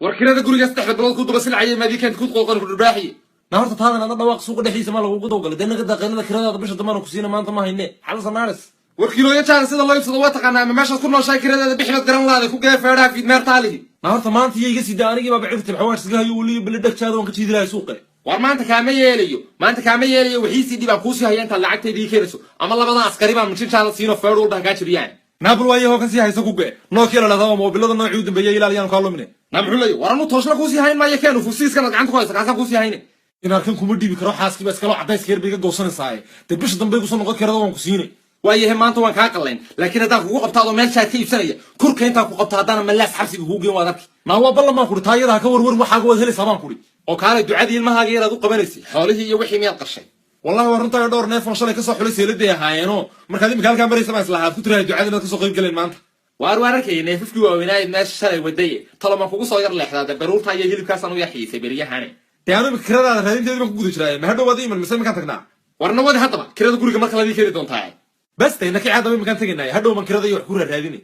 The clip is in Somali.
warkirada guriga saddex bilood ku daba silcayay maadii keent ku qoqon ku dhaaxiye naarta taadan ana dhawaaq suuqa dhixiisa ma lagu dawgalay danaga daaqilada kirada bisha damana ku siina maanta ma hayne xal sanaaris warkiilooya jaan sida loo ibsado waa taqaanaa ma meesha ku nooshay kirada bixinad garan laade ku geey feedha fiid meer taalihi naarta maanta iyaga sida anigii baa bicirti xawaash siga hayo wali bil dhagtaada waan ka jiidilahay suuqa war maanta kaama yeelayo wixii si dhibaan ku sii hayeen ta lacagteedii keenayso ama labada askari baan mishin jaala siino feedho dhaga jiriyaan naabul waayo ka sii hayso ku gee noo kala ladaa moobilada noocu dambeeyay ilaaliyaan ka lumine nabxulay waranu toosna ku sii hayn ma yakeenu fusiiskana gacanta ku haysa kaasa ku sii hayne in arkin kuma dhibi karo xaaskii bas kala cadays keer biga goosanaysaa de bisha dambe ku soo noqon kirada waan ku siinay waayahay maanta waan kaa qalayn laakiin haddaan kugu qabtaado meel shaad ka iibsanaya kurka intaan ku qabta haddana malaas xabsiga kugu geen waad arki waa ballamaan kuri taayada ka warwar waxaaga waad helaysaa baan kuri oo kaalay ducadii ilmahaaga yaraad u qabanaysay xoolihii iyo wixii miyaad qashay wallahi waa runtaa dhowr neefon shalay ka soo xulay seeladay ahaayeeno markaad imika halkaan maraysa baan islahaad ku tirahay ducadii inaad ka soo qayb galeen maanta waar arkay neefafkii waaweynaayad meesha shalay wadaye talomaan kugu soo yar leexdaade baruurta iyo hilibkaasaan u yaxiisay beryahane dee anu kiradaada raadinteedii baan ku guda jiraaye ma hadhow waad iman mise iminkaan tagnaa warna wadi haddaba kirada guriga marka ladii keeni doontaa bas tay nakii caadaba iminkaan tegaynaaye hadhow man kirada iyo wax ku raadinay